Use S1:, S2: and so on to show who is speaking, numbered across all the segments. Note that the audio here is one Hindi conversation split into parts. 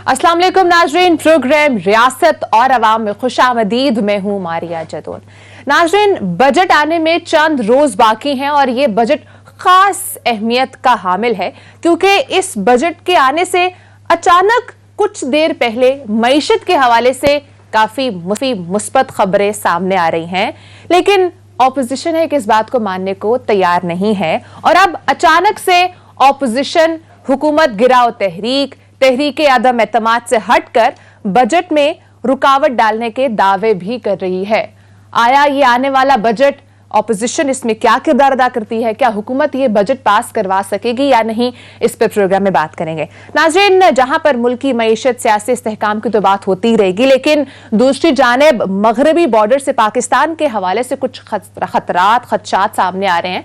S1: अस्सलाम वालेकुम नाजरीन, प्रोग्राम रियासत और अवाम में खुशामदीद। मैं हूं मारिया जदोन। नाजरीन, बजट आने में चंद रोज बाकी हैं और ये बजट खास अहमियत का हामिल है क्योंकि इस बजट के आने से अचानक कुछ देर पहले मईशत के हवाले से काफी मुस्बत खबरें सामने आ रही हैं, लेकिन ऑपोजिशन है कि इस बात को मानने को तैयार नहीं है और अब अचानक से ऑपोजिशन हुकूमत गिराओ तहरीक अदम एतमाद से हटकर बजट में रुकावट डालने के दावे भी कर रही है। आया ये आने वाला बजट ऑपोजिशन इसमें क्या किरदार अदा करती है, क्या हुकूमत ये बजट पास करवा सकेगी या नहीं, इस पर प्रोग्राम में बात करेंगे। नाज़रीन, जहां पर मुल्की मईशत सियासी इस्तेहकाम की तो बात होती ही रहेगी, लेकिन दूसरी जानिब मगरबी बॉर्डर से पाकिस्तान के हवाले से कुछ खदशात सामने आ रहे हैं।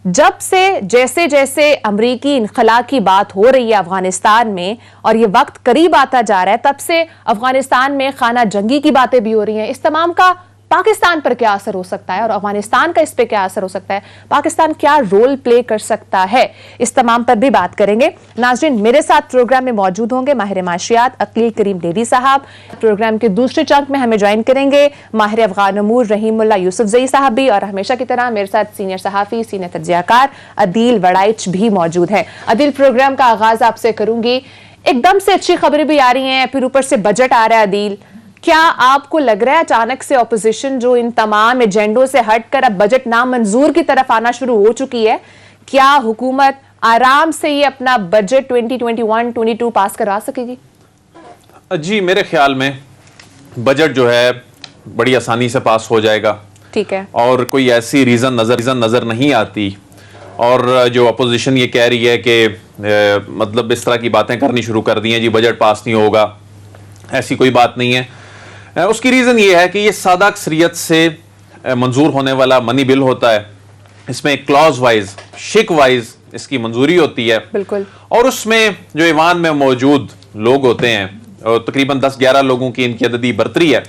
S1: जब से जैसे जैसे अमरीकी इनखला की बात हो रही है अफगानिस्तान में और ये वक्त करीब आता जा रहा है, तब से अफगानिस्तान में खाना जंगी की बातें भी हो रही हैं। इस तमाम का पाकिस्तान पर क्या असर हो सकता है और अफगानिस्तान का इस पे क्या असर हो सकता है, पाकिस्तान क्या रोल प्ले कर सकता है, इस तमाम पर भी बात करेंगे। नाज़रीन, मेरे साथ प्रोग्राम में मौजूद होंगे माहिर माशियात अकील करीम डेडी साहब। प्रोग्राम के दूसरे चंक में हमें ज्वाइन करेंगे माहिर अफगान उमूर रहीमुल्लाह यूसुफजई साहब भी, और हमेशा की तरह मेरे साथ सीनियर सहाफ़ी सीनियर तज्जियाकार अदील वड़ाइच भी मौजूद है। अदील, प्रोग्राम का आगाज आपसे करूंगी। एकदम से अच्छी खबरें भी आ रही हैं, फिर ऊपर से बजट आ रहा है। अदील, क्या आपको लग रहा है अचानक से ऑपोजिशन जो इन तमाम एजेंडों से हटकर अब बजट नामंजूर की तरफ आना शुरू हो चुकी है, क्या हुकूमत आराम से ये अपना बजट 2021-22 पास करवा सकेगी?
S2: जी, मेरे ख्याल में बजट जो है बड़ी आसानी से पास हो जाएगा।
S1: ठीक है,
S2: और कोई ऐसी रीजन नजर नहीं आती। और जो अपोजिशन ये कह रही है कि मतलब इस तरह की बातें करनी शुरू कर दी हैं, जी बजट पास नहीं होगा, ऐसी कोई बात नहीं है। उसकी रीज़न ये है कि ये सादा अक्सरियत से मंजूर होने वाला मनी बिल होता है। इसमें क्लॉज वाइज, शिक वाइज इसकी मंजूरी होती है।
S1: बिल्कुल।
S2: और उसमें जो ईवान में मौजूद लोग होते हैं, और तकरीबन 10-11 लोगों की इनकी अददी बरतरी है।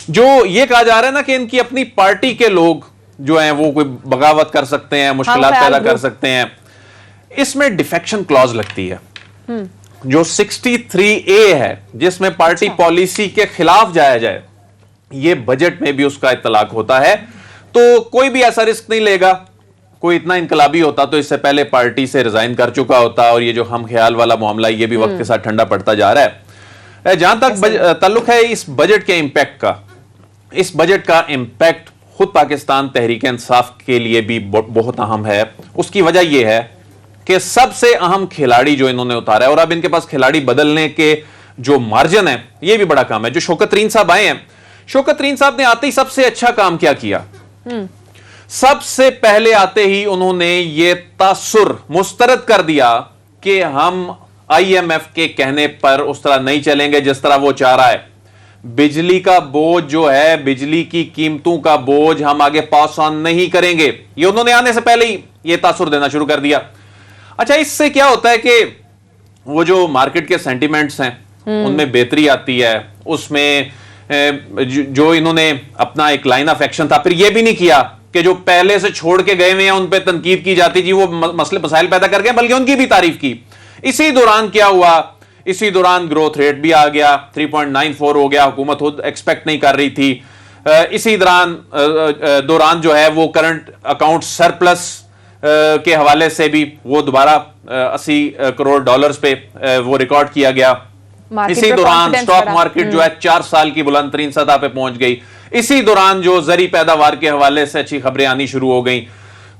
S2: जो ये कहा जा रहा है ना कि इनकी अपनी पार्टी के लोग जो हैं वो कोई बगावत कर सकते हैं, मुश्किलात पैदा कर सकते हैं, इसमें डिफेक्शन क्लॉज लगती है। जो 63A है, जिसमें पार्टी पॉलिसी के खिलाफ जाया जाए, ये बजट में भी उसका इतलाक होता है। तो कोई भी ऐसा रिस्क नहीं लेगा। कोई इतना इनकलाबी होता तो इससे पहले पार्टी से रिजाइन कर चुका होता, और ये जो हम ख्याल वाला मामला ये भी वक्त के साथ ठंडा पड़ता जा रहा है। जहां तक ताल्लुक है इस बजट के इंपैक्ट का, इस बजट का इंपैक्ट खुद पाकिस्तान तहरीक इंसाफ के लिए भी बहुत अहम है। उसकी वजह यह है कि सबसे अहम खिलाड़ी जो इन्होंने उतारा है, और अब इनके पास खिलाड़ी बदलने के जो मार्जिन है ये भी बड़ा काम है। जो शौकत तरीन साहब आए हैं, शौकत तरीन साहब ने आते ही सबसे अच्छा काम क्या किया? सबसे पहले आते ही उन्होंने ये तासुर मुस्तरद कर दिया कि हम IMF के कहने पर उस तरह नहीं चलेंगे जिस तरह वो चाह रहा है। बिजली का बोझ जो है, बिजली की कीमतों का बोझ हम आगे पास ऑन नहीं करेंगे, ये उन्होंने आने से पहले ही ये तासुर देना शुरू कर दिया। अच्छा, इससे क्या होता है कि वो जो मार्केट के सेंटिमेंट्स हैं उनमें बेहतरी आती है। उसमें जो इन्होंने अपना एक लाइन ऑफ एक्शन था, फिर ये भी नहीं किया कि जो पहले से छोड़ के गए हुए हैं उन पे तनकीद की जाती जी वो मसले मसाइल पैदा कर गए, बल्कि उनकी भी तारीफ की। इसी दौरान क्या हुआ? इसी दौरान ग्रोथ रेट भी आ गया, 3.94 हो गया, हुकूमत खुद एक्सपेक्ट नहीं कर रही थी। इसी दौरान जो है वो करंट अकाउंट सरप्लस के हवाले से भी वो दोबारा $80 करोड़ पे वो रिकॉर्ड किया गया। इसी दौरान स्टॉक मार्केट जो है 4 साल की बुलंद तरीन सतह पे पहुंच गई। इसी दौरान जो जरी पैदावार के हवाले से अच्छी खबरें आनी शुरू हो गई।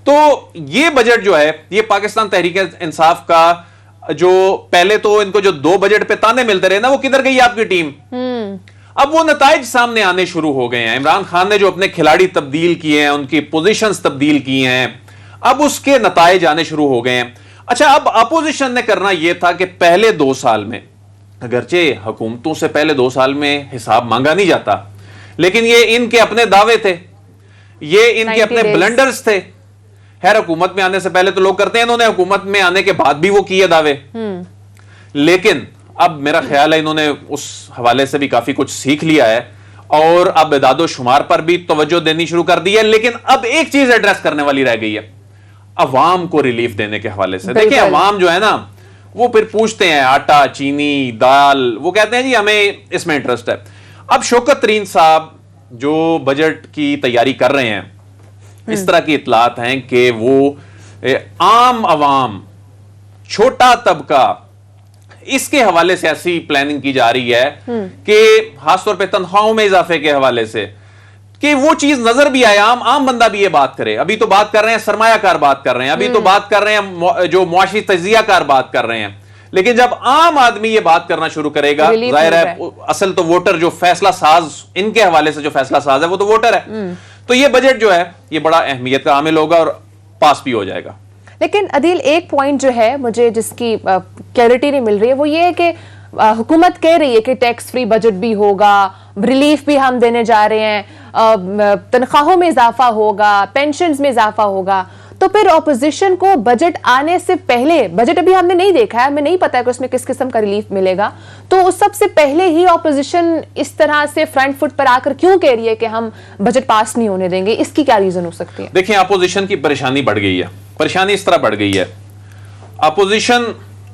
S2: तो ये बजट जो है, ये पाकिस्तान तहरीक इंसाफ का जो पहले तो इनको जो 2 बजट पे ताने मिलते रहे ना, वो किधर गई आपकी टीम? अब वो नताइज सामने आने शुरू हो गए हैं। इमरान खान ने जो अपने खिलाड़ी तब्दील किए हैं, उनकी पोजीशंस तब्दील की हैं, अब उसके नताइज आने शुरू हो गए हैं। अच्छा, अब अपोजिशन ने करना यह था कि पहले 2 साल में, अगरचे हुकूमतों से पहले 2 साल में हिसाब मांगा नहीं जाता, लेकिन ये इनके अपने दावे थे, ये इनके अपने ब्लंडर्स थे। खैर, हुकूमत में आने से पहले तो लोग करते हैं, इन्होंने हुकूमत में आने के बाद भी वो किए दावे। लेकिन अब मेरा ख्याल है इन्होंने उस हवाले से भी काफी कुछ सीख लिया है और अब इदादो शुमार पर भी तवज्जो देनी शुरू कर दी है। लेकिन अब एक चीज एड्रेस करने वाली रह गई है, अवाम को रिलीफ देने के हवाले से। देखिए, अवाम जो है ना, वो फिर पूछते हैं आटा, चीनी, दाल, वो कहते हैं जी हमें इसमें इंटरेस्ट है। अब शौकत तरीन साहब जो बजट की तैयारी कर रहे हैं, इस तरह की इतलात हैं कि वो आम आवाम, छोटा तबका, इसके हवाले से ऐसी प्लानिंग की जा रही है कि खासतौर पे तनख्वाहों में इजाफे के हवाले से, कि वो चीज नजर भी आए, आम बंदा भी ये बात करे। अभी तो बात कर रहे हैं सरमायाकार बात कर रहे हैं, अभी तो बात कर रहे हैं जो मुआशी तजियाकार बात कर रहे हैं, लेकिन जब आम आदमी ये बात करना शुरू करेगा, जाहिर है असल तो वोटर जो फैसला साज, इनके हवाले से जो फैसला साज है वो तो वोटर है। तो ये बजट जो है ये बड़ा अहमियत का हामिल होगा और पास भी हो जाएगा।
S1: लेकिन अदील, एक पॉइंट जो है मुझे जिसकी क्लैरिटी नहीं मिल रही है वो ये है कि हुकूमत कह रही है कि टैक्स फ्री बजट भी होगा, रिलीफ भी हम देने जा रहे हैं, तनख्वाहों में इजाफा होगा, पेंशन्स में इजाफा होगा, तो फिर ऑपोजिशन को बजट आने से पहले, बजट अभी हमने नहीं देखा है, हमें नहीं पता है कि उसमें किस किस्म का रिलीफ मिलेगा, तो उस सबसे पहले ही ऑपोजिशन इस तरह से फ्रंट फुट पर आकर क्यों कह रही है कि हम बजट पास नहीं होने देंगे? इसकी क्या रीजन हो सकती है?
S2: देखिए, अपोजिशन की परेशानी बढ़ गई है। परेशानी इस तरह बढ़ गई है, अपोजिशन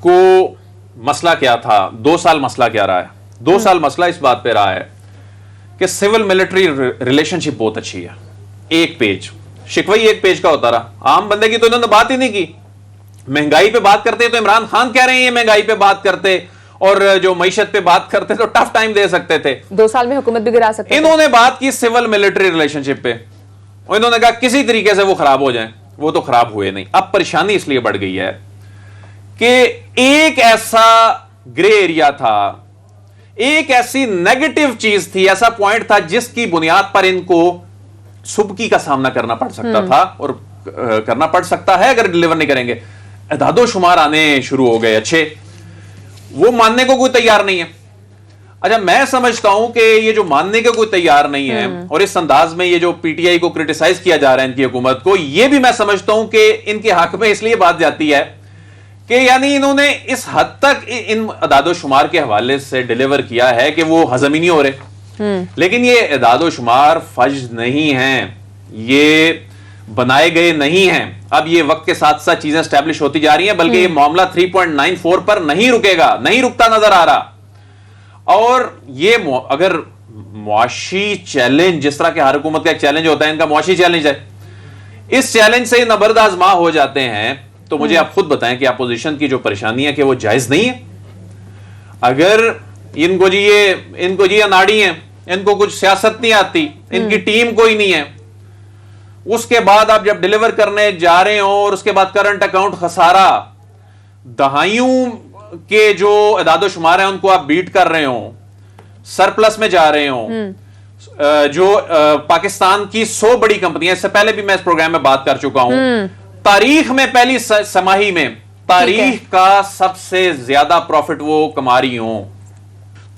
S2: को मसला क्या था, 2 साल मसला क्या रहा है? 2 साल मसला इस बात पे रहा है कि सिविल मिलिट्री रिलेशनशिप बहुत अच्छी है। एक पेज शिकवई एक पेज का होता रहा, आम बंदे की तो इन्होंने बात ही नहीं की। महंगाई पे बात करते तो इमरान खान कह रहे हैं महंगाई पे बात करते, और जो मईशत पे बात करते तो टफ टाइम दे सकते थे,
S1: 2 साल में हुकूमत भी गिरा सकते।
S2: इन्होंने बात की सिविल मिलिट्री रिलेशनशिप पे, और इन्होंने कहा किसी तरीके से वो खराब हो जाए, वो तो खराब हुए नहीं। अब परेशानी इसलिए बढ़ गई है कि एक ऐसा ग्रे एरिया था, एक ऐसी नेगेटिव चीज थी, ऐसा पॉइंट था जिसकी बुनियाद पर इनको सुबकी का सामना करना पड़ सकता था, और करना पड़ सकता है अगर डिलीवर नहीं करेंगे। एदादो शुमार आने शुरू हो गए अच्छे, वो मानने को कोई तैयार नहीं है। अच्छा, मैं समझता हूं कि ये जो मानने के कोई तैयार नहीं है और इस अंदाज में ये जो पीटीआई को क्रिटिसाइज किया जा रहा है इनकी हुकूमत को, ये भी मैं समझता हूं कि इनके हक में इसलिए बात जाती है कि यानी इन्होंने इस हद तक इन अदादो शुमार के हवाले से डिलीवर किया है कि वो हजम ही नहीं हो रहे। लेकिन ये अदादो शुमार फज नहीं हैं, ये बनाए गए नहीं हैं। अब ये वक्त के साथ साथ चीजें स्टैब्लिश होती जा रही हैं, बल्कि ये मामला 3.94 पर नहीं रुकेगा, नहीं रुकता नजर आ रहा। और ये अगर मुआशी चैलेंज, जिस तरह के हर हुकूमत का एक चैलेंज होता है, इनका मुआशी चैलेंज है, इस चैलेंज से नबर्द आजमा हो जाते हैं, तो मुझे आप खुद बताएं कि अपोजिशन की जो परेशानी है कि वो जायज नहीं है। अगर इनको जी अनाड़ी है, इनको कुछ सियासत नहीं आती, इनकी टीम कोई नहीं है, उसके बाद आप जब डिलीवर करने जा रहे हो और उसके बाद करंट अकाउंट खसारा, दहाइयों के जो अदादो शुमार है उनको आप बीट कर रहे हो, सरप्लस में जा रहे हो, जो पाकिस्तान की 100 बड़ी कंपनियां, इससे पहले भी मैं इस प्रोग्राम में बात कर चुका हूं, तारीख में पहली समाही में तारीख का सबसे ज्यादा प्रॉफिट वो कमा रही हो,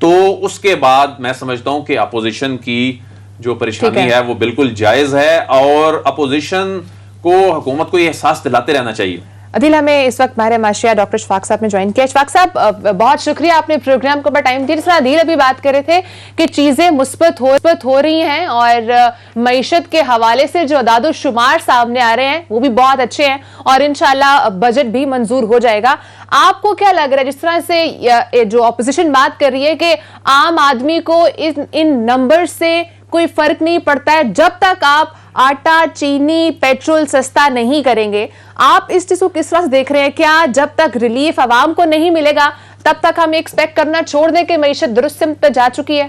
S2: तो उसके बाद मैं समझता हूं कि अपोजिशन की जो परेशानी है वो बिल्कुल जायज है, और अपोजिशन को हुकूमत को ये एहसास दिलाते रहना चाहिए।
S1: अदिल, हमें इस वक्त हमारे माशिया डॉक्टर शफाक साहब ने ज्वाइन किया। शफाक साहब, बहुत शुक्रिया, आपने प्रोग्राम को बड़ा टाइम दिया। जिस तरह अदिल अभी बात कर रहे थे कि चीजें मुस्बत हो रही हैं और मईशत के हवाले से जो अदादो शुमार सामने आ रहे हैं वो भी बहुत अच्छे हैं, और इंशाल्लाह बजट भी मंजूर हो जाएगा। आपको क्या लग रहा है, जिस तरह से जो ऑपोजिशन बात कर रही है कि आम आदमी को इन नंबर से कोई फर्क नहीं पड़ता है जब तक आप आटा, चीनी, पेट्रोल सस्ता नहीं करेंगे, आप इस चीज को किस तरह से देख रहे हैं? क्या जब तक रिलीफ आवाम को नहीं मिलेगा तब तक हम एक्सपेक्ट करना छोड़ दें कि मईशत दुरुस्त सिमत पे जा चुकी है?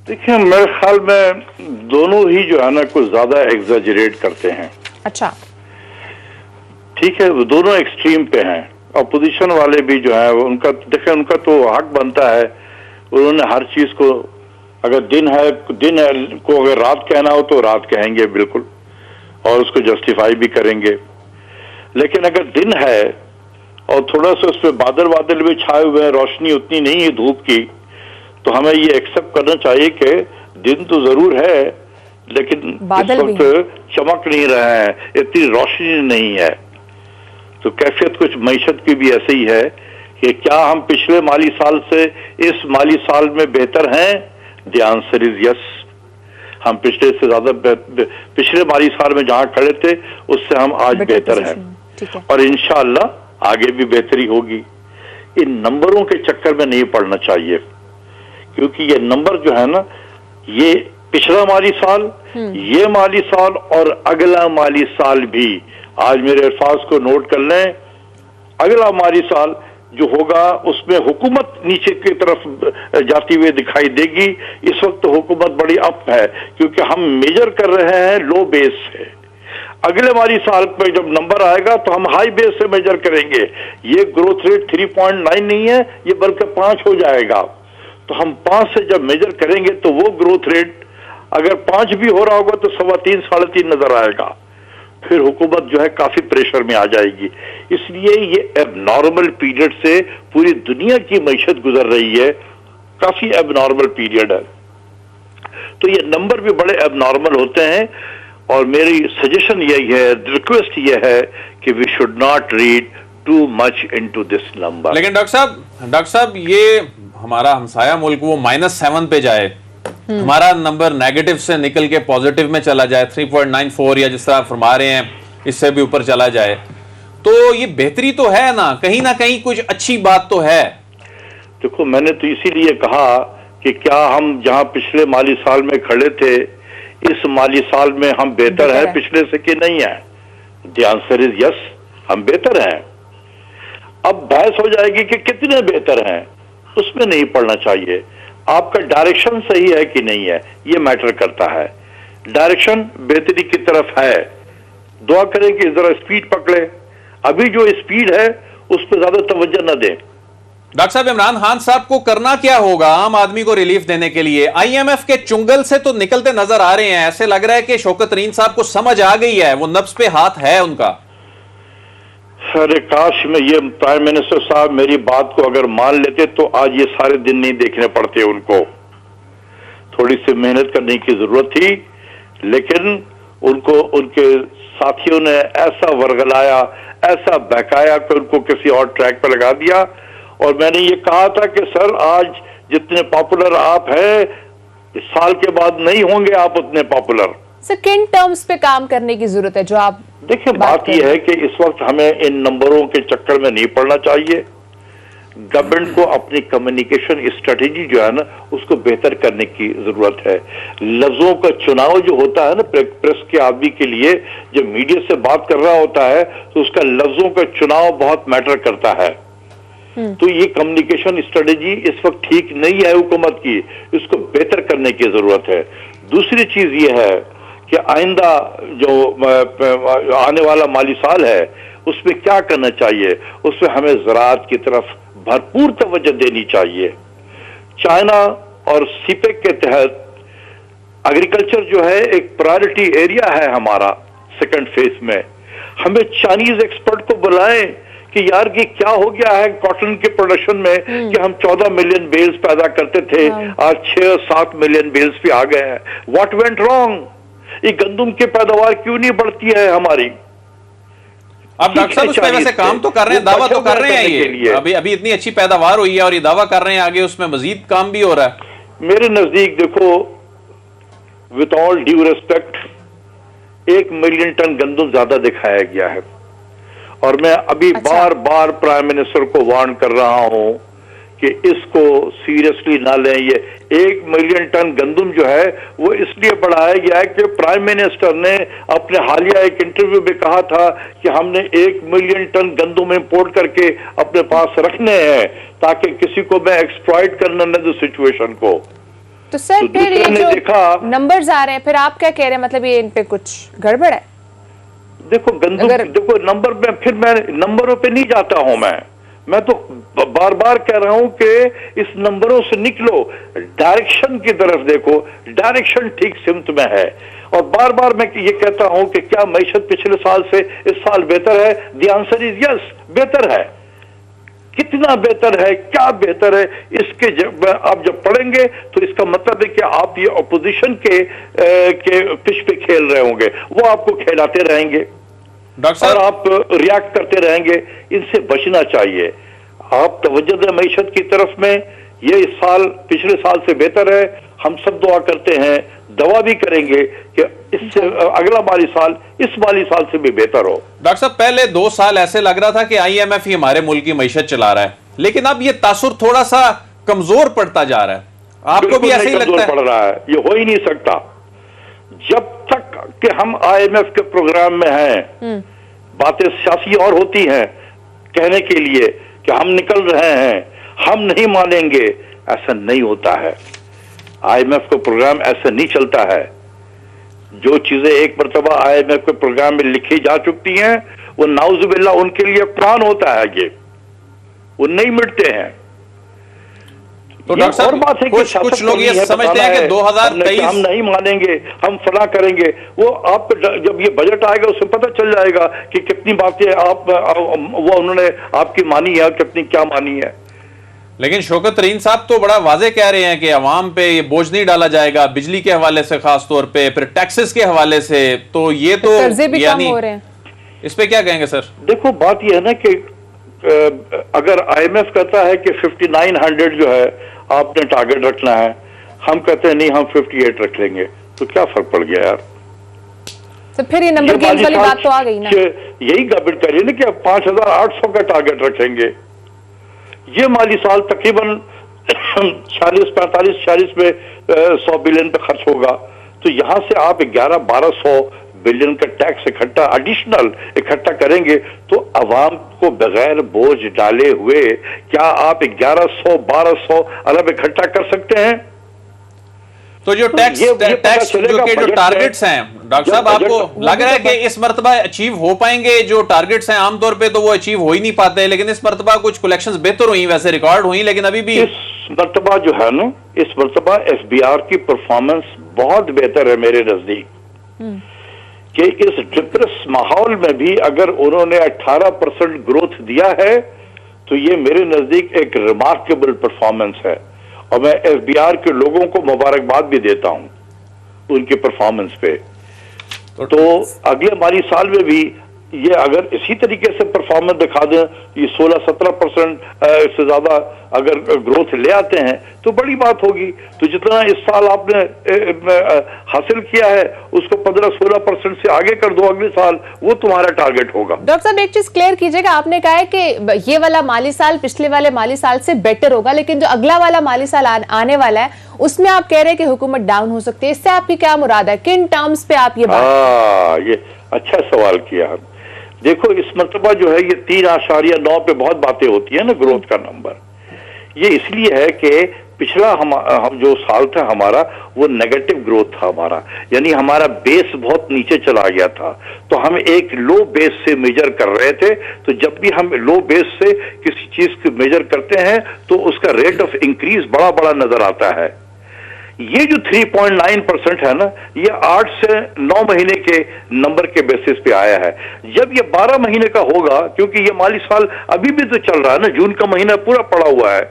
S3: देखिए, मेरे ख्याल में दोनों ही जो है ना कुछ ज्यादा एग्जैजरेट करते हैं।
S1: अच्छा,
S3: ठीक है, वो दोनों एक्सट्रीम पे हैं। अपोजिशन वाले भी जो है उनका देखिए, उनका तो हक बनता है, उन्होंने हर चीज को, अगर दिन है को अगर रात कहना हो तो रात कहेंगे बिल्कुल, और उसको जस्टिफाई भी करेंगे। लेकिन अगर दिन है और थोड़ा सा उस पर बादल भी छाए हुए हैं, रोशनी उतनी नहीं है धूप की, तो हमें ये एक्सेप्ट करना चाहिए कि दिन तो जरूर है लेकिन इस वक्त चमक नहीं रहा है, इतनी रोशनी नहीं है। तो कैफियत कुछ मईशत की भी ऐसे ही है कि क्या हम पिछले माली साल से इस माली साल में बेहतर हैं? The answer is yes. हम पिछले से ज्यादा पिछले माली साल में जहां खड़े थे उससे हम आज बेहतर हैं, और इंशाअल्लाह आगे भी बेहतरी होगी। इन नंबरों के चक्कर में नहीं पड़ना चाहिए, क्योंकि ये नंबर जो है ना, ये पिछला माली साल, ये माली साल और अगला माली साल भी, आज मेरे अल्फाज को नोट कर लें, अगला माली साल जो होगा उसमें हुकूमत नीचे की तरफ जाती हुई दिखाई देगी। इस वक्त हुकूमत बड़ी अप है, क्योंकि हम मेजर कर रहे हैं लो बेस से। अगले माली साल पे जब नंबर आएगा तो हम हाई बेस से मेजर करेंगे। ये ग्रोथ रेट 3.9 नहीं है, ये बल्कि 5 हो जाएगा। तो हम 5 से जब मेजर करेंगे तो वो ग्रोथ रेट अगर 5 भी हो रहा होगा तो 3.25 3.5 नजर आएगा। फिर हुकूमत जो है काफी प्रेशर में आ जाएगी। इसलिए ये एबनॉर्मल पीरियड से पूरी दुनिया की मईशत गुजर रही है, काफी एबनॉर्मल पीरियड है। तो ये नंबर भी बड़े एबनॉर्मल होते हैं, और मेरी सजेशन यही है, रिक्वेस्ट ये है कि we should not read too much into this number.
S2: लेकिन डॉक्टर साहब ये हमारा हमसाया मुल्क वो -7 पे जाए, हमारा नंबर नेगेटिव से निकल के पॉजिटिव में चला जाए 3.94 या जिस तरह आप फरमा रहे हैं इससे भी ऊपर चला जाए, तो ये बेहतरी तो है ना कहीं कुछ अच्छी बात तो है।
S3: देखो, मैंने तो इसीलिए कहा कि क्या हम जहां पिछले माली साल में खड़े थे, इस माली साल में हम बेहतर है पिछले से कि नहीं है? द आंसर इज यस, हम बेहतर हैं। अब बहस हो जाएगी कि कितने बेहतर हैं, उसमें नहीं पड़ना चाहिए। आपका डायरेक्शन सही है कि नहीं है, ये मैटर करता है। डायरेक्शन बेहतरी की तरफ है, दुआ करें कि जरा स्पीड पकड़े। अभी जो स्पीड है उस पर ज्यादा तवज्जो न दें।
S2: डॉक्टर साहब, इमरान खान साहब को करना क्या होगा आम आदमी को रिलीफ देने के लिए? IMF के चुंगल से तो निकलते नजर आ रहे हैं, ऐसे लग रहा है कि शौकत तरीन साहब को समझ आ गई है, वो नब्ज पे हाथ है उनका।
S3: अरे काश में ये प्राइम मिनिस्टर साहब मेरी बात को अगर मान लेते तो आज ये सारे दिन नहीं देखने पड़ते उनको। थोड़ी सी मेहनत करने की जरूरत थी, लेकिन उनको उनके साथियों ने ऐसा वर्गलाया, ऐसा बहकाया कि उनको किसी और ट्रैक पर लगा दिया। और मैंने ये कहा था कि सर, आज जितने पॉपुलर आप हैं, इस साल के बाद नहीं होंगे आप उतने पॉपुलर।
S1: सर, किन टर्म्स पे काम करने की जरूरत है जो आप
S3: देखिए, बात यह है कि इस वक्त हमें इन नंबरों के चक्कर में नहीं पड़ना चाहिए। गवर्नमेंट को अपनी कम्युनिकेशन स्ट्रेटेजी जो है ना, उसको बेहतर करने की जरूरत है। लफ्जों का चुनाव जो होता है ना, प्रेस के आदमी के लिए जब मीडिया से बात कर रहा होता है तो उसका लफ्जों का चुनाव बहुत मैटर करता है। तो ये कम्युनिकेशन स्ट्रेटेजी इस वक्त ठीक नहीं है हुकूमत की, इसको बेहतर करने की जरूरत है। दूसरी चीज ये है कि आइंदा जो आने वाला माली साल है उसमें क्या करना चाहिए, उसमें हमें ज़राअत की तरफ भरपूर तवज्जो देनी चाहिए। चाइना और सीपेक के तहत एग्रीकल्चर जो है एक प्रायोरिटी एरिया है हमारा सेकंड फेज में। हमें चाइनीज एक्सपर्ट को बुलाएं कि यार कि क्या हो गया है कॉटन के प्रोडक्शन में कि हम 14 मिलियन बेल्स पैदा करते थे, आज 6-7 मिलियन बेल्स भी आ गए हैं। What went wrong? ये गंदम की पैदावार क्यों नहीं बढ़ती है हमारी?
S2: अब डॉक्टर साहब उस पर वैसे काम तो कर रहे हैं, दावा तो कर रहे हैं, ये अभी इतनी अच्छी पैदावार हुई है और ये दावा कर रहे हैं आगे उसमें मजीद काम भी हो रहा है।
S3: मेरे नजदीक देखो, with all due respect, 1 million ton गंदम ज्यादा दिखाया गया है। और मैं अभी बार बार प्राइम मिनिस्टर को वार्न कर रहा हूं कि इसको सीरियसली ना लें। ये 1 मिलियन टन गंदम जो है वो इसलिए बढ़ाया गया है कि प्राइम मिनिस्टर ने अपने हालिया एक इंटरव्यू में कहा था कि हमने 1 मिलियन टन गंदम इंपोर्ट करके अपने पास रखने हैं ताकि किसी को मैं एक्सप्लॉइट करना न दूं सिचुएशन को।
S1: तो सर, फिर ये जो नंबर्स आ रहे हैं, फिर आप क्या कह रहे हैं, मतलब ये इन पे कुछ गड़बड़ है?
S3: देखो गंदम, देखो नंबर में, फिर मैं नंबरों पे नहीं जाता हूं। मैं तो बार बार कह रहा हूं कि इस नंबरों से निकलो, डायरेक्शन की तरफ देखो, डायरेक्शन ठीक सिमत में है। और बार बार मैं ये कहता हूं कि क्या मईशत पिछले साल से इस साल बेहतर है? द आंसर इज यस, बेहतर है। कितना बेहतर है, क्या बेहतर है, इसके आप जब पढ़ेंगे तो इसका मतलब है कि आप ये अपोजिशन के पिच पे खेल रहे होंगे, वो आपको खिलाते रहेंगे और आप रिएक्ट करते रहेंगे। इनसे बचना चाहिए। आप तवज्जो दें मईशत की तरफ में, ये इस साल पिछले साल से बेहतर है, हम सब दुआ करते हैं, दवा भी करेंगे कि इससे अगला माली साल इस माली साल से भी बेहतर हो।
S2: डॉक्टर साहब, पहले 2 साल ऐसे लग रहा था कि IMF ही हमारे मुल्क की मईशत चला रहा है, लेकिन अब ये तासुर थोड़ा सा कमजोर पड़ता जा रहा है। आपको भी ऐसे ही लगता है?
S3: पड़ रहा है, ये हो ही नहीं सकता जब तक कि हम IMF के प्रोग्राम में हैं। बातें सियासी और होती हैं कहने के लिए कि हम निकल रहे हैं, हम नहीं मानेंगे, ऐसा नहीं होता है। IMF का प्रोग्राम ऐसा नहीं चलता है। जो चीजें एक मरतबा IMF के प्रोग्राम में लिखी जा चुकी हैं, वो नाउजुबिल्लाह उनके लिए कुरान होता है, ये वो नहीं मिटते हैं।
S2: तो डॉक्टर साहब,
S3: बात है
S2: कुछ लोग ये समझते हैं कि 2023
S3: हम नहीं मानेंगे, हम फला करेंगे। वो आप जब ये बजट आएगा उसमें पता चल जाएगा कि कितनी बातें वो उन्होंने आपकी मानी है और कितनी क्या मानी है।
S2: लेकिन शौकत तरीन साहब तो बड़ा वाजे कह रहे हैं कि अवाम पे ये बोझ नहीं डाला जाएगा, बिजली के हवाले से खास तौर पे, फिर टैक्सेस के हवाले से, तो ये तो यानी इस पे क्या कहेंगे सर?
S3: देखो, बात ये है ना कि अगर IMF कहता है कि 5900 जो है आपने टारगेट रखना है, हम कहते हैं नहीं हम 58 रख लेंगे, तो क्या फर्क पड़ गया यार?
S1: तो फिर ये नंबर गेम वाली बात तो आ गई ना।
S3: यही गवर्नमेंट कह रही है ना कि अब 5800 का टारगेट रखेंगे। ये माली साल तकरीबन 46 में 100 बिलियन पे खर्च होगा, तो यहां से आप 1100-1200 बिलियन का टैक्स एडिशनल इकट्ठा करेंगे तो अवाम को बगैर बोझ डाले हुए क्या आप 1100-1200 अरब इकट्ठा कर सकते हैं?
S2: तो जो टैक्स जो टारगेट्स हैं डॉक्टर साहब, आपको लग रहा है कि इस मर्तबा अचीव हो पाएंगे? जो टारगेट्स हैं आमतौर पे तो वो अचीव हो ही नहीं पाते, लेकिन इस मर्तबा कुछ कलेक्शंस बेहतर हुई, वैसे रिकॉर्ड हुई, लेकिन अभी भी
S3: इस मर्तबा जो है ना, इस मर्तबा SBR की परफॉर्मेंस बहुत बेहतर है मेरे नजदीक। कि इस डिप्रेस माहौल में भी अगर उन्होंने 18% ग्रोथ दिया है तो ये मेरे नजदीक एक रिमार्केबल परफॉर्मेंस है, और मैं SBR के लोगों को मुबारकबाद भी देता हूं उनकी परफॉर्मेंस पे। तो अगले माली साल में भी ये अगर इसी तरीके से परफॉर्मेंस दिखा दें, ये 16-17% से ज्यादा अगर ग्रोथ ले आते हैं तो बड़ी बात होगी। तो जितना इस साल आपने हासिल किया है उसको 15-16% से आगे कर दो अगले साल, वो तुम्हारा टारगेट होगा।
S1: डॉक्टर साहब, एक चीज क्लियर कीजिएगा, आपने कहा है कि ये वाला माली साल पिछले वाले माली साल से बेटर होगा, लेकिन जो अगला वाला माली साल आने वाला है उसमें आप कह रहे हैं कि हुकूमत डाउन हो सकती है। इससे आपकी क्या मुराद है? किन टर्म्स पे आप ये बात?
S3: ये अच्छा सवाल किया। देखो, इस मर्तबा जो है ये 3.9 पे बहुत बातें होती है ना ग्रोथ का नंबर। ये इसलिए है कि पिछला हम जो साल था हमारा वो नेगेटिव ग्रोथ था हमारा, यानी हमारा बेस बहुत नीचे चला गया था, तो हम एक लो बेस से मेजर कर रहे थे। तो जब भी हम लो बेस से किसी चीज को मेजर करते हैं तो उसका रेट ऑफ इंक्रीज बड़ा बड़ा नजर आता है। ये जो 3.9% है ना, ये 8 से 9 महीने के नंबर के बेसिस पे आया है। जब ये 12 महीने का होगा, क्योंकि ये माली साल अभी भी तो चल रहा है ना, जून का महीना पूरा पड़ा हुआ है,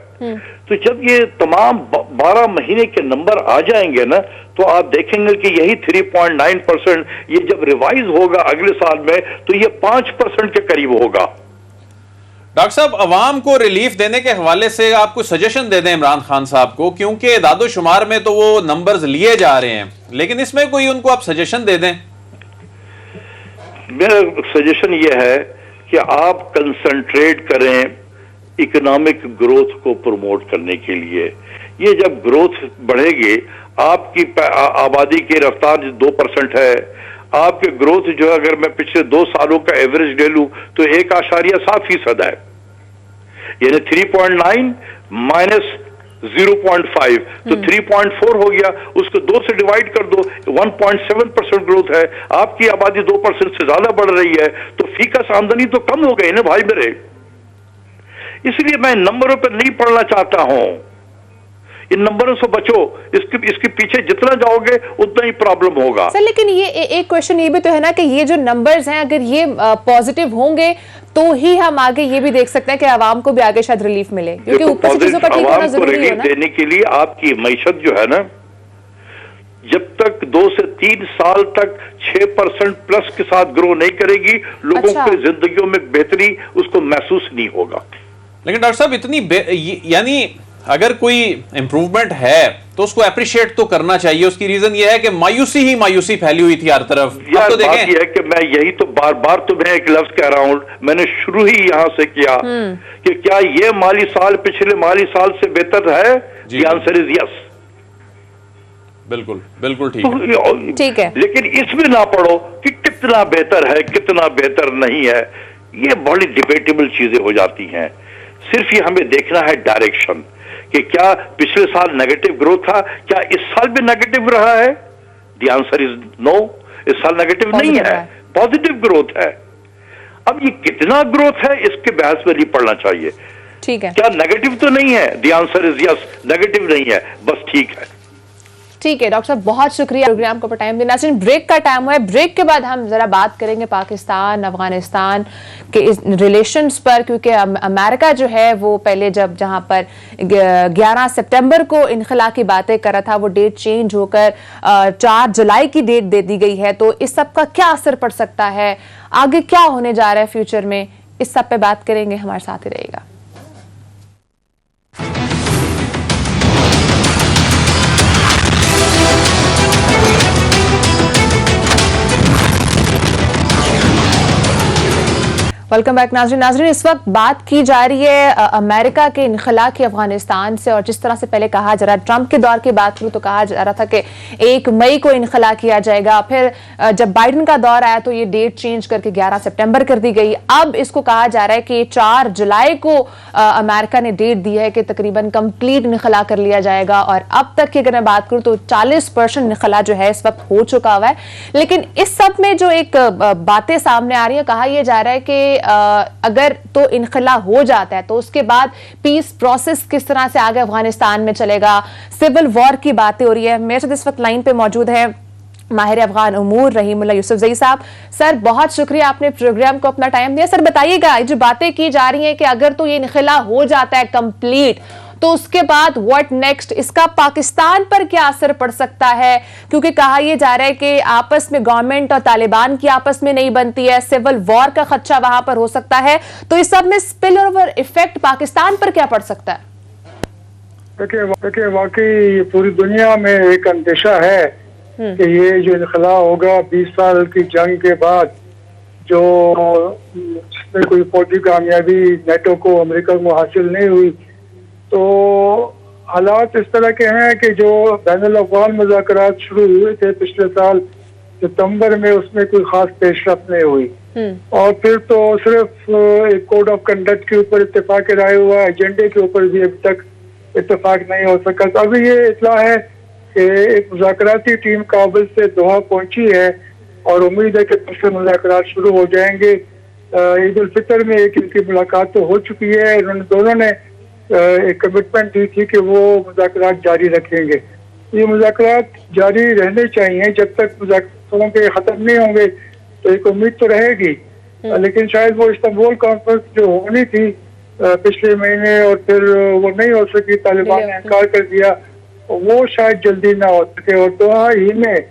S3: तो जब ये तमाम 12 महीने के नंबर आ जाएंगे ना, तो आप देखेंगे कि यही 3.9% ये जब रिवाइज होगा अगले साल में तो ये 5% के करीब होगा।
S2: डॉक्टर साहब, अवाम को रिलीफ देने के हवाले से आप कुछ सजेशन दे दें इमरान खान साहब को, क्योंकि दादो शुमार में तो वो नंबर्स लिए जा रहे हैं, लेकिन इसमें कोई उनको आप सजेशन दे दें।
S3: मेरा सजेशन ये है कि आप कंसंट्रेट करें इकोनॉमिक ग्रोथ को प्रमोट करने के लिए। ये जब ग्रोथ बढ़ेगी, आपकी आबादी की रफ्तार 2% है, आपके ग्रोथ जो अगर मैं पिछले 2 सालों का एवरेज ले लूं तो 1.7% है, यानी 3.9 माइनस 0.5 तो 3.4 हो गया। उसको 2 से डिवाइड कर दो, 1.7% ग्रोथ है। आपकी आबादी 2% से ज्यादा बढ़ रही है, तो फीकस आमदनी तो कम हो गई ना भाई मेरे। इसलिए मैं नंबरों पर नहीं पढ़ना चाहता हूं, इन नंबरों से बचो। इसके पीछे जितना जाओगे उतना ही प्रॉब्लम होगा।
S1: सर, लेकिन ये एक क्वेश्चन ये भी तो है ना कि ये जो नंबर्स हैं, अगर ये पॉजिटिव होंगे तो ही हम आगे ये भी देख सकते हैं कि आवाम को भी आगे शायद रिलीफ मिले, क्योंकि ऊपर से चीजों का ठीक होना जरूरी है ना।
S3: देने के लिए आपकी मईशत जो है ना, जब तक 2 से 3 साल तक 6% प्लस के साथ ग्रो नहीं करेगी, लोगों की जिंदगियों में बेहतरी उसको महसूस नहीं होगा।
S2: लेकिन डॉक्टर साहब, इतनी यानी अगर कोई इंप्रूवमेंट है तो उसको अप्रिशिएट तो करना चाहिए। उसकी रीजन ये है कि मायूसी ही मायूसी फैली हुई थी हर तरफ।
S3: यार
S2: तो
S3: बात ये है कि मैं यही तो बार बार तो मैं एक लफ्ज कह रहा हूं, मैंने शुरू ही यहां से किया कि क्या ये माली साल पिछले माली साल से बेहतर है? The answer is yes.
S2: बिल्कुल बिल्कुल ठीक
S1: है।
S3: लेकिन इसमें ना पढ़ो कि कितना बेहतर है कितना बेहतर नहीं है, ये बड़ी डिबेटेबल चीजें हो जाती हैं। सिर्फ ये हमें देखना है डायरेक्शन कि क्या पिछले साल नेगेटिव ग्रोथ था, क्या इस साल भी नेगेटिव रहा है? द आंसर इज नो, इस साल नेगेटिव नहीं है, पॉजिटिव ग्रोथ है। अब ये कितना ग्रोथ है इसके बहस में नहीं पड़ना चाहिए।
S1: ठीक है,
S3: क्या नेगेटिव तो नहीं है? The answer is yes, negative नहीं है, बस ठीक है।
S1: ठीक है डॉक्टर साहब, बहुत शुक्रिया प्रोग्राम को टाइम देना। ब्रेक का टाइम हुआ है, ब्रेक के बाद हम जरा बात करेंगे पाकिस्तान अफगानिस्तान के इस रिलेशंस पर, क्योंकि अमेरिका जो है वो पहले जब जहां पर 11 सितंबर को इनखला की बातें कर रहा था, वो डेट चेंज होकर 4 जुलाई की डेट दे दी गई है। तो इस सब का क्या असर पड़ सकता है, आगे क्या होने जा रहा है फ्यूचर में, इस सब पे बात करेंगे। हमारे साथ ही रहेगा। वेलकम बैक नाज़रीन। इस वक्त बात की जा रही है अमेरिका के इनखला की अफगानिस्तान से, और जिस तरह से पहले कहा जा रहा, ट्रंप के दौर की बात करूं तो कहा जा रहा था कि 1 मई को इनखला किया जाएगा। फिर जब बाइडन का दौर आया तो ये डेट चेंज करके 11 सितंबर कर दी गई। अब इसको कहा जा रहा है कि 4 जुलाई को अमेरिका ने डेट दी है कि तकरीबन कंप्लीट इनखला कर लिया जाएगा। और अब तक की अगर मैं बात करूं तो 40% इनखला जो है इस वक्त हो चुका हुआ है। लेकिन इस सब में जो एक बातें सामने आ रही है, कहा यह जा रहा है कि अगर तो इनखला हो जाता है तो उसके बाद पीस प्रोसेस किस तरह से आगे अफगानिस्तान में चलेगा, सिविल वॉर की बातें हो रही है। मेरे साथ इस वक्त लाइन पे मौजूद है माहिर अफगान उमूर रहीमुल्लाह यूसुफजई साहब। सर बहुत शुक्रिया, आपने प्रोग्राम को अपना टाइम दिया। सर बताइएगा, जो बातें की जा रही हैं कि अगर तो ये इनखला हो जाता है कंप्लीट तो उसके बाद व्हाट नेक्स्ट, इसका पाकिस्तान पर क्या असर पड़ सकता है? क्योंकि कहा यह जा रहा है कि आपस में गवर्नमेंट और तालिबान की आपस में नहीं बनती है, सिविल वॉर का खदशा वहां पर हो सकता है। तो इस सब में स्पिल ओवर इफेक्ट पाकिस्तान पर क्या पड़ सकता है?
S4: देखिए वाकई पूरी दुनिया में एक अंदेशा है कि ये जो इनखला होगा 20 साल की जंग के बाद, जो जिसमें कोई फौजी कामयाबी नेटो को अमेरिका को हासिल नहीं हुई, तो हालात इस तरह के हैं कि जो बैनुल-अक़वामी मुज़ाकरात शुरू हुए थे पिछले साल सितंबर में, उसमें कोई खास पेशरफ्त नहीं हुई। और फिर तो सिर्फ एक कोड ऑफ कंडक्ट के ऊपर इत्तेफाक राय हुआ, एजेंडे के ऊपर भी अभी तक इत्तेफाक नहीं हो सका। तो अभी ये इत्तला है कि एक मुज़ाकराती टीम काबुल से दोहा पहुंची है और उम्मीद है कि फिर मुज़ाकरात शुरू हो जाएंगे। ईद उल फितर में एक इनकी मुलाकात तो हो चुकी है, इन्होंने दोनों ने एक कमिटमेंट दी थी कि वो मुज़ाकरात जारी रखेंगे। ये मुज़ाकरात जारी रहने चाहिए, जब तक मुज़ाकरातों के ख़त्म नहीं होंगे तो एक उम्मीद तो रहेगी। लेकिन शायद वो इस्तांबुल कॉन्फ्रेंस जो होनी थी पिछले महीने और फिर वो नहीं हो सकी, तालिबान ने इनकार कर दिया, वो शायद जल्दी ना हो सके और दोहा ही में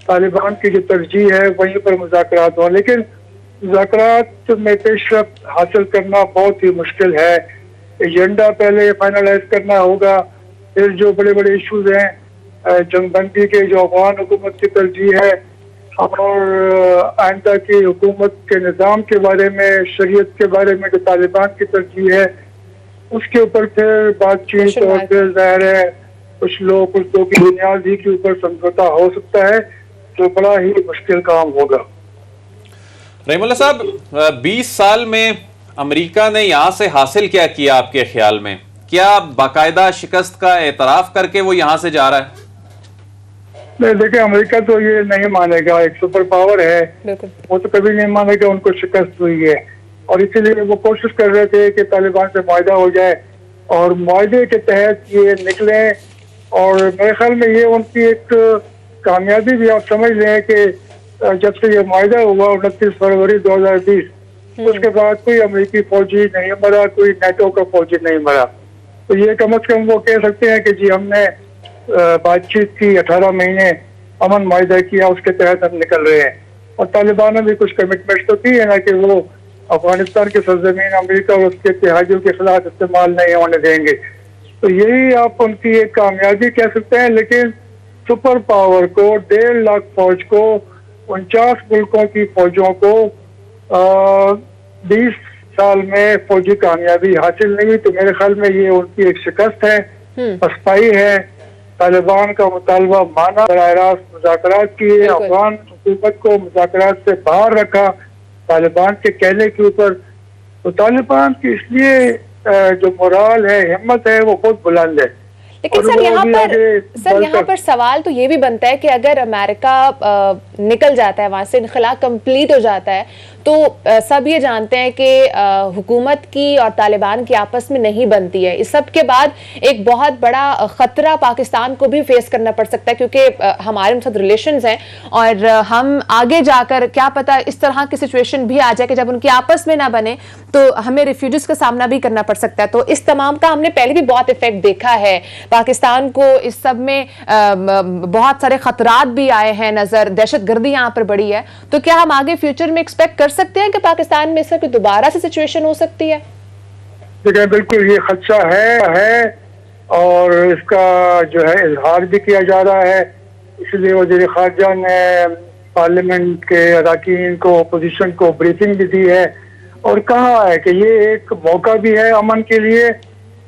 S4: तालिबान की जो तरजीह है वहीं पर मुज़ाकरात हो। लेकिन मुज़ाकरात में पेशरफ्त हासिल करना बहुत ही मुश्किल है। एजेंडा पहले फाइनलाइज करना होगा, फिर जो बड़े बड़े इश्यूज हैं जंगबंदी के, जो अफगान हुकूमत की तरजीह है और आइंदा की हुकूमत के निज़ाम के बारे में, शरीयत के बारे में जो तालिबान की तरजीह है, उसके ऊपर फिर बातचीत और फिर ज़ाहिर है कुछ लोगों की बुनियाद ही के ऊपर समझौता हो सकता है, जो बड़ा ही मुश्किल काम होगा।
S2: रहीमुल्लाह साहब, 20 साल में अमेरिका ने यहां से हासिल क्या किया आपके ख्याल में? क्या बाकायदा शिकस्त का एतराफ करके वो यहां से जा रहा है?
S4: नहीं, देखिए अमेरिका तो ये नहीं मानेगा, एक सुपर पावर है, वो तो कभी नहीं मानेगा उनको शिकस्त हुई है। और इसीलिए वो कोशिश कर रहे थे कि तालिबान से मुआहदा हो जाए और मुआहदे के तहत ये निकले। और मेरे ख्याल में ये उनकी एक कामयाबी भी आप समझ लें कि जब से ये मुआहदा हुआ 29 फरवरी 2020, उसके बाद कोई अमेरिकी फौजी नहीं मरा, कोई नेटो का फौजी नहीं मरा। तो ये कम से कम वो कह सकते हैं कि जी हमने बातचीत की, 18 महीने अमन मुआहदा किया, उसके तहत हम निकल रहे हैं। और तालिबान ने भी कुछ कमिटमेंट तो की है ना कि वो अफगानिस्तान की सरजमीन अमेरिका और उसके इत्तेहादियों के खिलाफ इस्तेमाल नहीं होने देंगे। तो यही आप उनकी एक कामयाबी कह सकते हैं। लेकिन सुपर पावर को 1.5 लाख फौज को 49 मुल्कों की फौजों को 20 साल में फौजी कामयाबी हासिल नहीं हुई, तो मेरे ख्याल में ये उनकी एक शिकस्त है, पछताई है। तालिबान का मुतालबा माना, बराह रास्त मुज़ाकरात किए, अफगान हुकूमत को मुज़ाकरात से बाहर रखा तालिबान के कहने के ऊपर। तो तालिबान की इसलिए जो मोराल है, हिम्मत है, वो बहुत बुलंद है।
S1: लेकिन सर यहाँ पर सवाल तो ये भी बनता है कि अगर अमेरिका निकल जाता है वहां से, इनखला कंप्लीट हो जाता है, तो सब ये जानते हैं कि हुकूमत की और तालिबान की आपस में नहीं बनती है। इस सब के बाद एक बहुत बड़ा खतरा पाकिस्तान को भी फेस करना पड़ सकता है, क्योंकि हमारे उनके साथ रिलेशंस हैं और हम आगे जाकर क्या पता इस तरह की सिचुएशन भी आ जाए कि जब उनकी आपस में ना बने तो हमें रिफ्यूजीज का सामना भी करना पड़ सकता है। तो इस तमाम का हमने पहले भी बहुत इफेक्ट देखा है। पाकिस्तान को इस सब में बहुत सारे खतरात भी आए हैं नजर, दहशतगर्दी यहाँ पर बढ़ी है। तो क्या हम आगे फ्यूचर में एक्सपेक्ट कर सकते हैं कि पाकिस्तान में इस तरह की दोबारा से सिचुएशन हो सकती है?
S4: देखिए, बिल्कुल ये खदशा है और इसका जो है इजहार भी किया जा रहा है। इसलिए वज़ीर ख़ारजा ने पार्लियामेंट के अरकान को, अपोजिशन को ब्रीफिंग भी दी है और कहा है कि ये एक मौका भी है अमन के लिए,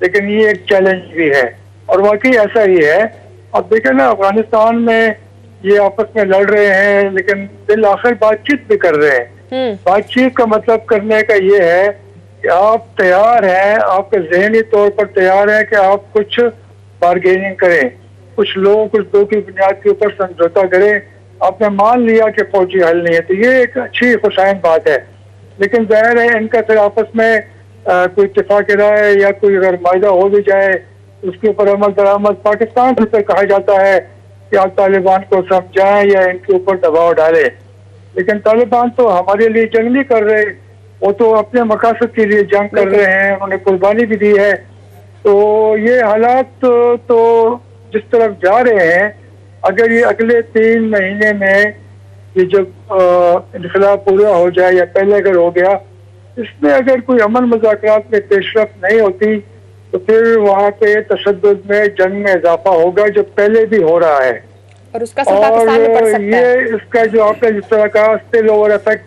S4: लेकिन ये एक चैलेंज भी है। और वाकई ऐसा ही है। अब देखें ना, अफगानिस्तान में ये आपस में लड़ रहे हैं, लेकिन बिल आखिर बातचीत भी कर रहे हैं। बातचीत का मतलब करने का ये है कि आप तैयार हैं, आपके जहनी तौर पर तैयार हैं कि आप कुछ बारगेनिंग करें, कुछ लोग कुछ दो की बुनियाद के ऊपर समझौता करें। आपने मान लिया कि फौजी हल नहीं है, तो ये एक अच्छी खुशाइन बात है। लेकिन जाहिर है इनका फिर आपस में कोई इत्तेफाक राय या कोई अगर मायदा हो भी जाए, उसके ऊपर अमल दरामद पाकिस्तान से कहा जाता है कि आप तालिबान को समझाएं या इनके ऊपर दबाव डालें। लेकिन तालिबान तो हमारे लिए जंग नहीं कर रहे, वो तो अपने मकासद के लिए जंग कर रहे हैं, उन्होंने कुर्बानी भी दी है। तो ये हालात तो जिस तरफ जा रहे हैं, अगर ये अगले 3 महीने में ये जब इनखलाब पूरा हो जाए या पहले अगर हो गया, इसमें अगर कोई अमन मुज़ाकरात में पेशरफ नहीं होती तो फिर वहाँ पे तशद्दुद में, जंग में इजाफा होगा, जो पहले भी हो रहा है।
S1: और उसका असर पाकिस्तान में पड़ सकता है।
S4: ये इसका जो आपने जिस तरह कहा स्पिल ओवर इफेक्ट,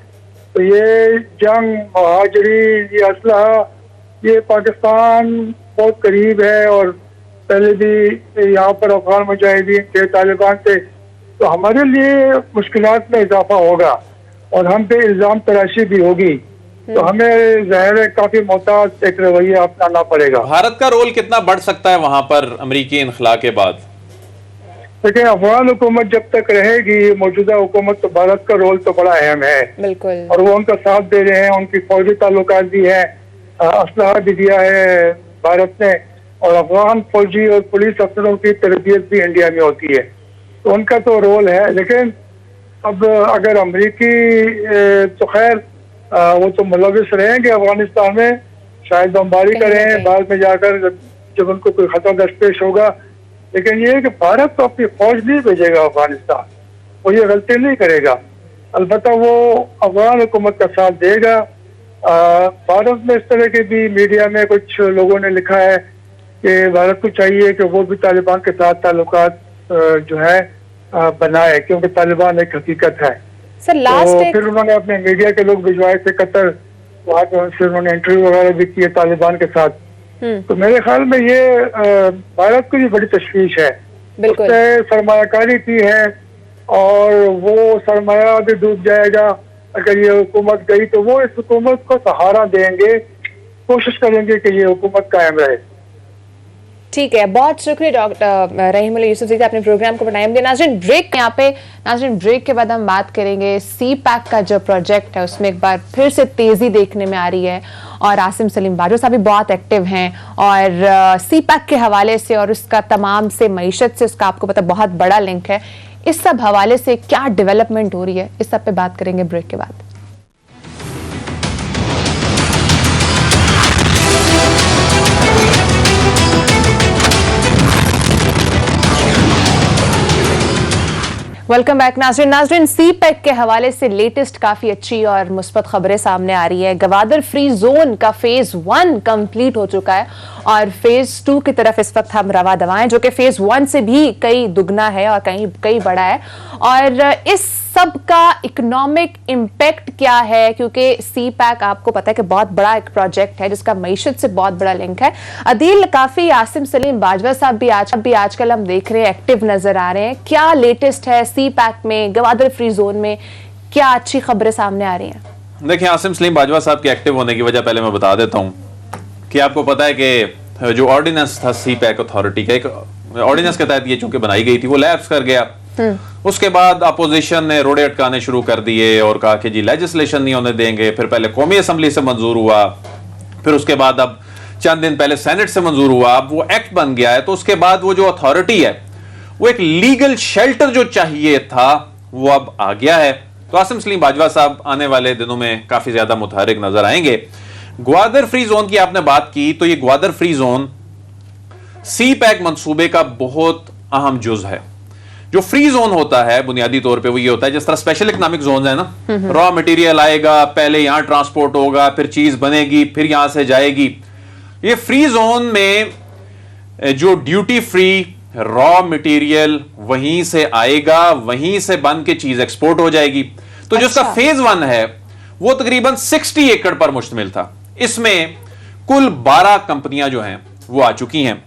S4: तो ये जंग, मुहाजिरीन, ये असलहा, ये पाकिस्तान बहुत करीब है और पहले भी यहाँ पर अफगान मुजाहिदीन थे तालिबान से, तो हमारे लिए मुश्किलात में इजाफा होगा और हम पे इल्जाम तराशी भी होगी। तो हमें ज़ाहिर है काफी मोहतात एक रवैया अपनाना पड़ेगा।
S2: भारत का रोल कितना बढ़ सकता है वहां पर अमेरिकी इनखला के बाद?
S4: देखिए, अफगान हुकूमत जब तक रहेगी, मौजूदा हुकूमत, तो भारत का रोल तो बड़ा अहम है।
S1: बिल्कुल।
S4: और वो उनका साथ दे रहे हैं, उनकी फौजी ताल्लुकात भी है, असलहा भी दिया है भारत ने, और अफगान फौजी और पुलिस अफसरों की तरबियत भी इंडिया में होती है, तो उनका तो रोल है। लेकिन अब अगर अमरीकी तो खैर वो तो मुलविस रहेंगे अफगानिस्तान में, शायद बमबारी करें बाद में जाकर जब उनको कोई खतरा दरपेश होगा। लेकिन ये है कि भारत तो अपनी फौज नहीं भेजेगा अफगानिस्तान, वो ये गलती नहीं करेगा। अलबत्ता वो अफगान हुकूमत का साथ देगा। भारत में इस तरह के भी मीडिया में कुछ लोगों ने लिखा है कि भारत को चाहिए कि वो भी तालिबान के साथ ताल्लुकात जो है बनाए, क्योंकि तालिबान एक हकीकत है।
S1: सर
S4: तो फिर उन्होंने अपने मीडिया के लोग भिजवाए थे कतर, वहाँ पे फिर उन्होंने इंटरव्यू वगैरह भी किए तालिबान के साथ। तो मेरे ख्याल में ये भारत को भी बड़ी तशवीश है, उसने सरमायाकारी की है और वो सरमाया भी डूब जाएगा अगर ये हुकूमत गई। तो वो इस हुकूमत को सहारा देंगे, कोशिश करेंगे कि ये हुकूमत कायम रहे।
S1: ठीक है, बहुत शुक्रिया डॉक्टर रहीमुल्लाह यूसुफज़ई, आपने प्रोग्राम को बनाया। नाज़रीन ब्रेक यहाँ पे, नाज़रीन ब्रेक के बाद हम बात करेंगे सी पैक का जो प्रोजेक्ट है उसमें एक बार फिर से तेजी देखने में आ रही है और आसिम सलीम बाजवा साहब भी बहुत एक्टिव हैं और सी पैक के हवाले से और उसका तमाम से मईशत से उसका आपको पता बहुत बड़ा लिंक है। इस सब हवाले से क्या डेवलपमेंट हो रही है, इस सब पे बात करेंगे ब्रेक के बाद। वेलकम बैक नाज़रीन। नाज़रीन, सी पैक के हवाले से लेटेस्ट काफी अच्छी और मुस्बत खबरें सामने आ रही है। गवादर फ्री जोन का फेज 1 कंप्लीट हो चुका है और फेज 2 की तरफ इस वक्त हम रवा दवा हैं, जो कि फेज 1 से भी कई दुगना है और कई बड़ा है। और इस सब का इकोनॉमिक इम्पैक्ट क्या है, क्योंकि सी पैक आपको पता है कि बहुत बड़ा एक प्रोजेक्ट है जिसका मईशत से बहुत बड़ा लिंक है। अदील काफी, आसिम सलीम बाजवा साहब भी आजकल हम देख रहे हैं एक्टिव नजर आ रहे हैं। क्या लेटेस्ट है सी पैक में, गवादर फ्री जोन में, क्या अच्छी खबरें सामने आ रही हैं?
S2: देखिए, आसिम सलीम बाजवा साहब के एक्टिव होने की वजह पहले मैं बता देता हूं कि आपको पता है कि जो ऑर्डिनेंस था सी पैक अथॉरिटी का, एक ऑर्डिनेंस के तहत ये चूंकि बनाई गई थी, वो लैप्स कर गया। उसके बाद अपोजिशन ने रोड़े अटकाने शुरू कर दिए और कहा कि जी लेजिस्लेशन नहीं होने देंगे। फिर पहले कौमी असम्बली से मंजूर हुआ, फिर उसके बाद अब चंद दिन पहले सेनेट से मंजूर हुआ, अब वो एक्ट बन गया है। तो उसके बाद वो जो अथॉरिटी है, वो एक लीगल शेल्टर जो चाहिए था वो अब आ गया है। तो आसिम सलीम बाजवा साहब आने वाले दिनों में काफी ज्यादा मुतहरिक नजर आएंगे। ग्वादर फ्री जोन की आपने बात की, तो ये ग्वादर फ्री जोन सी पैक मंसूबे का बहुत अहम जुज है। जो फ्री जोन होता है बुनियादी तौर पे वो ये होता है, जिस तरह स्पेशल इकोनॉमिक जोन है ना, रॉ मटेरियल आएगा, पहले यहां ट्रांसपोर्ट होगा, फिर चीज बनेगी, फिर यहां से जाएगी। ये फ्री जोन में जो ड्यूटी फ्री रॉ मटेरियल वहीं से आएगा, वहीं से बन के चीज एक्सपोर्ट हो जाएगी। तो जो इसका फेज 1 है वो तकरीबन 60 एकड़ पर मुश्तमिल था। इसमें कुल 12 कंपनियां जो हैं वो आ चुकी हैं,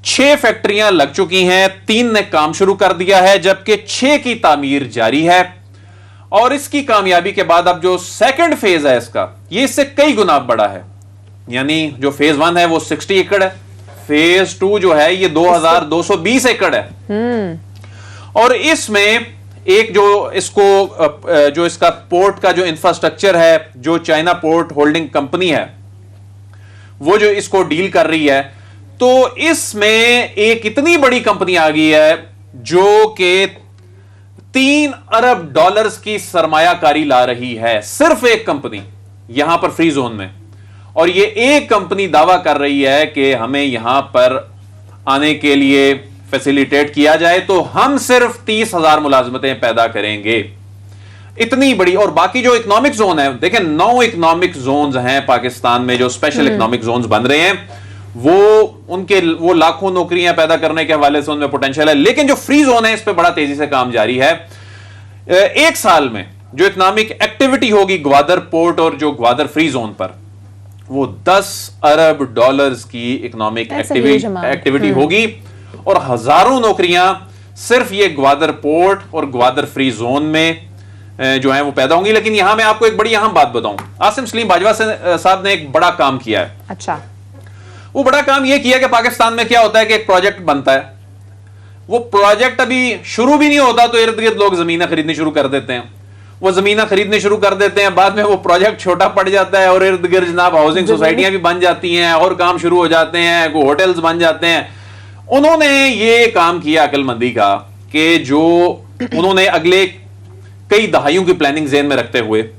S2: 6 फैक्ट्रियां लग चुकी हैं, 3 ने काम शुरू कर दिया है, जबकि 6 की तामीर जारी है। और इसकी कामयाबी के बाद अब जो सेकंड फेज है इसका, ये इससे कई गुना बड़ा है। यानी जो फेज 1 है वो 60 एकड़ है, फेज 2 जो है ये 2220 एकड़ है। और इसमें एक जो इसका पोर्ट का जो इंफ्रास्ट्रक्चर है, जो चाइना पोर्ट होल्डिंग कंपनी है, वो जो इसको डील कर रही है, तो इसमें एक इतनी बड़ी कंपनी आ गई है जो कि $3 अरब की सरमायाकारी ला रही है। सिर्फ एक कंपनी यहां पर फ्री जोन में। और ये एक कंपनी दावा कर रही है कि हमें यहां पर आने के लिए फैसिलिटेट किया जाए तो हम सिर्फ 30,000 मुलाजमतें पैदा करेंगे। इतनी बड़ी। और बाकी जो इकोनॉमिक जोन है, देखें 9 इकोनॉमिक जोन्स हैं पाकिस्तान में जो स्पेशल इकोनॉमिक जोन्स बन रहे हैं, वो लाखों नौकरियां पैदा करने के हवाले से उनमें पोटेंशियल है। लेकिन जो फ्री जोन है इस पर बड़ा तेजी से काम जारी है। एक साल में जो इकोनॉमिक एक्टिविटी होगी ग्वादर पोर्ट और जो ग्वादर फ्री जोन पर, वो $10 अरब की इकोनॉमिक एक्टिविटी होगी और हजारों नौकरियां सिर्फ ये ग्वादर पोर्ट और ग्वादर फ्री जोन में जो है वो पैदा होंगी। लेकिन यहां मैं आपको एक बड़ी अहम बात बताऊं, आसिम सलीम बाजवा साहब ने एक बड़ा काम किया है।
S1: अच्छा,
S2: वो बड़ा काम यह किया कि पाकिस्तान में क्या होता है कि एक प्रोजेक्ट बनता है, वो प्रोजेक्ट अभी शुरू भी नहीं होता तो इर्द गिर्द लोग जमीनें खरीदनी शुरू कर देते हैं। वो जमीनें खरीदने शुरू कर देते हैं, बाद में वो प्रोजेक्ट छोटा पड़ जाता है और इर्द गिर्द जनाब हाउसिंग सोसाइटियां भी बन जाती हैं और काम शुरू हो जाते हैं, को होटल्स बन जाते हैं। उन्होंने ये काम किया अक्लमंदी का कि जो उन्होंने अगले कई दहाइयों की प्लानिंग ज़हन में रखते हुए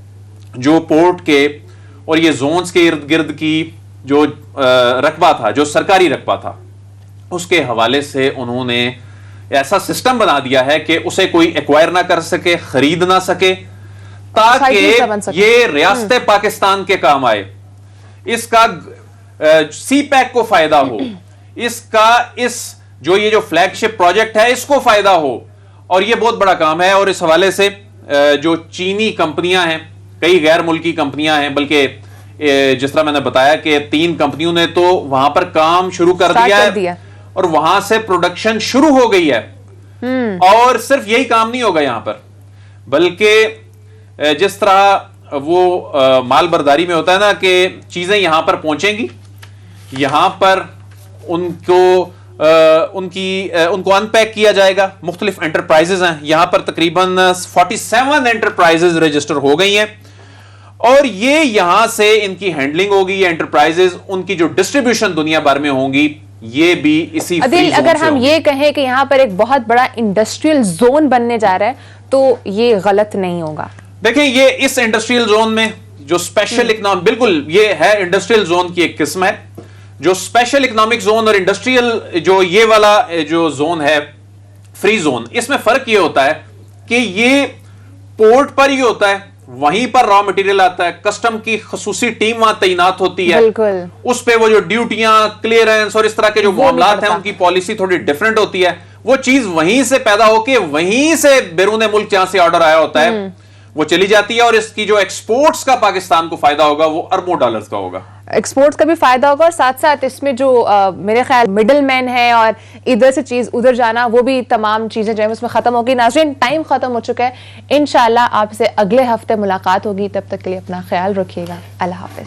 S2: जो पोर्ट के और ये जोन्स के इर्द गिर्द की जो रकबा था, जो सरकारी रकबा था, उसके हवाले से उन्होंने ऐसा सिस्टम बना दिया है कि उसे कोई एक्वायर ना कर सके, खरीद ना सके, ताकि ये रियासत पाकिस्तान के काम आए, इसका सी पैक को फायदा हो, इसका ये जो फ्लैगशिप प्रोजेक्ट है इसको फायदा हो। और ये बहुत बड़ा काम है। और इस हवाले से जो चीनी कंपनियां हैं, कई गैर मुल्की कंपनियां हैं, बल्कि जिस तरह मैंने बताया कि 3 कंपनियों ने तो वहां पर काम शुरू कर दिया है और वहां से प्रोडक्शन शुरू हो गई है। और सिर्फ यही काम नहीं होगा यहां पर, बल्कि जिस तरह वो माल बर्दारी में होता है ना कि चीजें यहां पर पहुंचेंगी, यहां पर उनको अनपैक किया जाएगा। मुख्तलिफ एंटरप्राइजेज हैं यहां पर, तकरीबन 47 एंटरप्राइजेज रजिस्टर हो गई हैं और ये यहां से इनकी हैंडलिंग होगी। ये एंटरप्राइजेज उनकी जो डिस्ट्रीब्यूशन दुनिया भर में होंगी, ये भी इसी
S1: अदिल, अगर हम ये कहें कि यहां पर एक बहुत बड़ा इंडस्ट्रियल जोन बनने जा रहा है तो ये गलत नहीं होगा?
S2: देखिए, ये इस इंडस्ट्रियल जोन में जो स्पेशल इकोनॉमिक, बिल्कुल ये है इंडस्ट्रियल जोन की एक किस्म है। जो स्पेशल इकोनॉमिक जोन और इंडस्ट्रियल जो ये वाला जो जोन है फ्री जोन, इसमें फर्क ये होता है कि ये पोर्ट पर ही होता है, वहीं पर रॉ मटेरियल आता है, कस्टम की खसूसी टीम वहां तैनात होती है,
S1: बिल्कुल।
S2: उस पे वो जो ड्यूटियां, क्लियरेंस और इस तरह के जो मामलात हैं, उनकी पॉलिसी थोड़ी डिफरेंट होती है। वो चीज वहीं से पैदा होके वहीं से बैरून मुल्क जहां से ऑर्डर आया होता है वो चली जाती है, और इसकी जो एक्सपोर्ट्स का पाकिस्तान को फायदा होगा वो अरबों डॉलर्स का होगा।
S1: एक्सपोर्ट्स का भी फायदा होगा, और साथ साथ इसमें जो मेरे ख्याल मिडिल मैन है और इधर से चीज उधर जाना, वो भी तमाम चीजें जो है उसमें खत्म होगी। नाज़रीन, टाइम खत्म हो चुका है। इंशाल्लाह आपसे अगले हफ्ते मुलाकात होगी, तब तक के लिए अपना ख्याल रखिएगा। अल्लाह हाफिज।